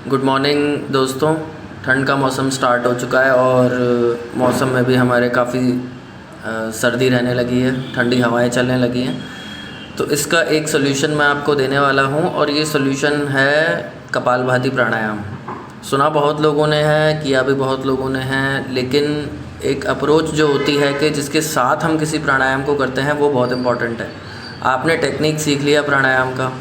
Good morning दोस्तों। ठंड का मौसम स्टार्ट हो चुका है और मौसम में भी हमारे काफ़ी सर्दी रहने लगी है, ठंडी हवाएं चलने लगी हैं। तो इसका एक सोल्यूशन मैं आपको देने वाला हूं और ये सोल्यूशन है कपालभाति प्राणायाम। सुना बहुत लोगों ने है, किया भी बहुत लोगों ने है, लेकिन एक अप्रोच जो होती है कि जिसके साथ हम किसी प्राणायाम को करते हैं वो बहुत इम्पॉर्टेंट है। आपने टेक्निक सीख लिया प्राणायाम का,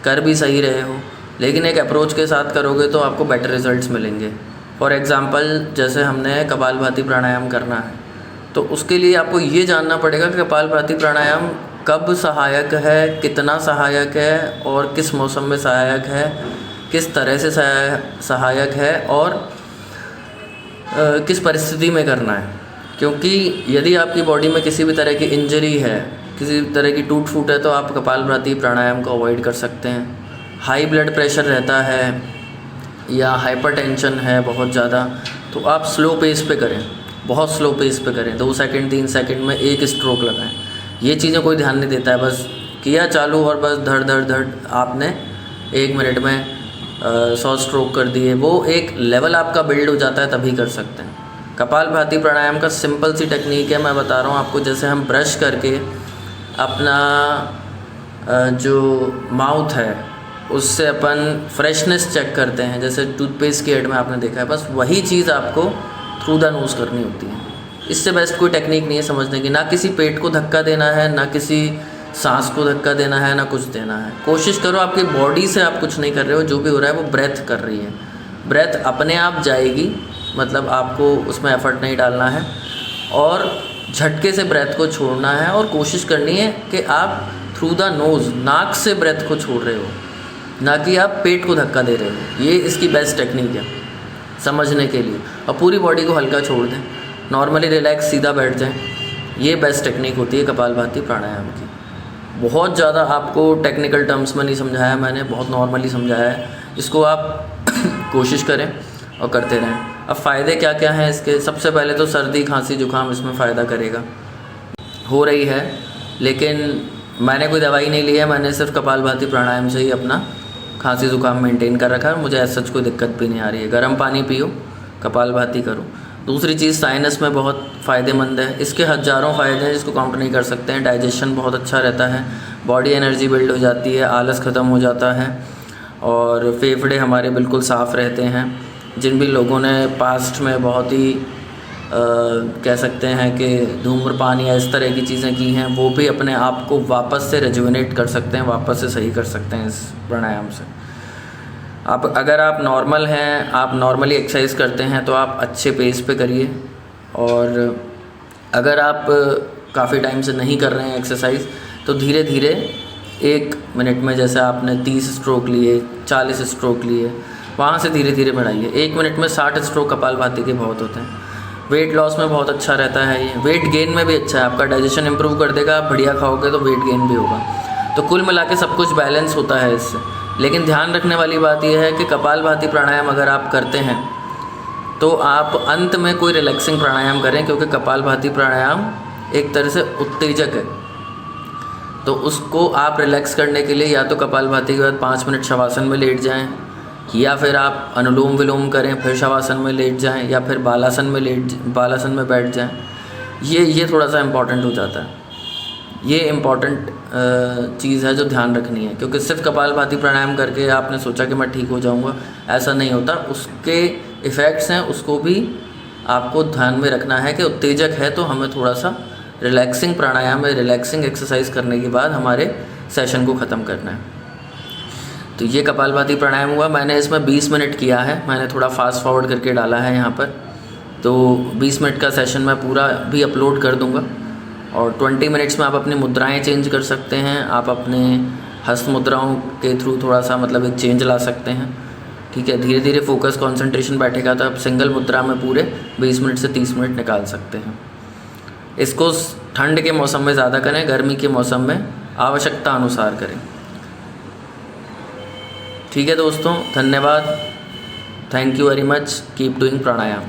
कर भी सही रहे हो, लेकिन एक अप्रोच के साथ करोगे तो आपको बेटर रिजल्ट्स मिलेंगे। फॉर एग्ज़ाम्पल, जैसे हमने कपालभाति प्राणायाम करना है तो उसके लिए आपको ये जानना पड़ेगा कि कपालभाति प्राणायाम कब सहायक है, कितना सहायक है और किस मौसम में सहायक है, किस तरह से सहायक है और किस परिस्थिति में करना है। क्योंकि यदि आपकी बॉडी में किसी भी तरह की इंजरी है, किसी तरह की टूट फूट है, तो आप कपालभाति प्राणायाम को अवॉइड कर सकते हैं। हाई ब्लड प्रेशर रहता है या हाइपरटेंशन है बहुत ज़्यादा, तो आप स्लो पेस पे करें, बहुत स्लो पेस पे करें। 2 सेकंड 3 सेकंड में एक स्ट्रोक लगाएं। ये चीज़ें कोई ध्यान नहीं देता है, बस किया चालू और बस धड़ धड़ धड़ आपने 1 मिनट में 100 स्ट्रोक कर दिए। वो एक लेवल आपका बिल्ड हो जाता है, तभी कर सकते हैं। कपालभाति प्राणायाम का सिंपल सी टेक्निक है, मैं बता रहा हूँ आपको। जैसे हम ब्रश करके अपना जो माउथ है उससे अपन फ्रेशनेस चेक करते हैं, जैसे टूथपेस्ट की एड में आपने देखा है, बस वही चीज़ आपको थ्रू द नोज़ करनी होती है। इससे बेस्ट कोई टेक्निक नहीं है समझने की। ना किसी पेट को धक्का देना है, ना किसी सांस को धक्का देना है, ना कुछ देना है। कोशिश करो, आपकी बॉडी से आप कुछ नहीं कर रहे हो, जो भी हो रहा है वो ब्रेथ कर रही है। ब्रेथ अपने आप जाएगी, मतलब आपको उसमें एफर्ट नहीं डालना है और झटके से ब्रेथ को छोड़ना है और कोशिश करनी है कि आप थ्रू द नोज़, नाक से ब्रेथ को छोड़ रहे हो, ना कि आप पेट को धक्का दे रहे हो। ये इसकी बेस्ट टेक्निक है समझने के लिए। और पूरी बॉडी को हल्का छोड़ दें, नॉर्मली रिलैक्स सीधा बैठ जाएं। ये बेस्ट टेक्निक होती है कपालभाति प्राणायाम की। बहुत ज़्यादा आपको टेक्निकल टर्म्स में नहीं समझाया मैंने, बहुत नॉर्मली समझाया है। इसको आप कोशिश करें और करते रहें। अब फ़ायदे क्या क्या हैं इसके? सबसे पहले तो सर्दी खांसी जुकाम इसमें फ़ायदा करेगा, हो रही है, लेकिन मैंने कोई दवाई नहीं ली है। मैंने सिर्फ कपालभाति प्राणायाम से ही अपना खांसी ज़ुकाम मेंटेन कर रखा है। मुझे ऐसा कोई दिक्कत भी नहीं आ रही है। गर्म पानी पियो, कपालभाति करो। दूसरी चीज़, साइनस में बहुत फ़ायदेमंद है। इसके हज़ारों फ़ायदे हैं जिसको काउंट नहीं कर सकते हैं। डाइजेशन बहुत अच्छा रहता है, बॉडी एनर्जी बिल्ड हो जाती है, आलस ख़त्म हो जाता है और फेफड़े हमारे बिल्कुल साफ़ रहते हैं। जिन भी लोगों ने पास्ट में बहुत ही कह सकते हैं कि धूम्रपान या इस तरह की चीज़ें की हैं, वो भी अपने आप को वापस से रिजुविनेट कर सकते हैं, वापस से सही कर सकते हैं इस प्राणायाम से। अगर आप नॉर्मल हैं, आप नॉर्मली एक्सरसाइज करते हैं, तो आप अच्छे पेस पे करिए। और अगर आप काफ़ी टाइम से नहीं कर रहे हैं एक्सरसाइज, तो धीरे धीरे 1 मिनट में, जैसे आपने 30 स्ट्रोक लिए, 40 स्ट्रोक लिए, वहाँ से धीरे धीरे बढ़ाइए। 1 मिनट में 60 स्ट्रोक कपालभाति के बहुत होते हैं। वेट लॉस में बहुत अच्छा रहता है ये। वेट गेन में भी अच्छा है, आपका डाइजेशन इंप्रूव कर देगा। आप बढ़िया खाओगे तो वेट गेन भी होगा। तो कुल मिला के सब कुछ बैलेंस होता है इससे। लेकिन ध्यान रखने वाली बात यह है कि कपालभाति प्राणायाम अगर आप करते हैं तो आप अंत में कोई रिलैक्सिंग प्राणायाम करें, क्योंकि कपालभाति प्राणायाम एक तरह से उत्तेजक है। तो उसको आप रिलैक्स करने के लिए या तो कपालभाति के बाद 5 मिनट शवासन में लेट जाएँ, या फिर आप अनुलोम विलोम करें, फिर शवासन में लेट जाएं, या फिर बालासन में बैठ जाएं। ये थोड़ा सा इम्पॉर्टेंट हो जाता है। ये इम्पॉर्टेंट चीज़ है जो ध्यान रखनी है, क्योंकि सिर्फ कपालभाति प्राणायाम करके आपने सोचा कि मैं ठीक हो जाऊंगा, ऐसा नहीं होता। उसके इफ़ेक्ट्स हैं, उसको भी आपको ध्यान में रखना है कि उत्तेजक है, तो हमें थोड़ा सा रिलैक्सिंग प्राणायाम में रिलैक्सिंग एक्सरसाइज करने के बाद हमारे सेशन को ख़त्म करना है। तो ये कपालभाति प्राणायाम हुआ। मैंने इसमें 20 मिनट किया है, मैंने थोड़ा फास्ट फॉरवर्ड करके डाला है यहाँ पर। तो 20 मिनट का सेशन मैं पूरा भी अपलोड कर दूँगा। और 20 मिनट्स में आप अपनी मुद्राएं चेंज कर सकते हैं। आप अपने हस्त मुद्राओं के थ्रू थोड़ा सा मतलब एक चेंज ला सकते हैं। ठीक है, धीरे धीरे फोकस कंसंट्रेशन बैठेगा तो आप सिंगल मुद्रा में पूरे 20 मिनट से 30 मिनट निकाल सकते हैं। इसको ठंड के मौसम में ज़्यादा करें, गर्मी के मौसम में आवश्यकता अनुसार करें। ठीक है दोस्तों, धन्यवाद। Thank you very much. Keep doing pranayama.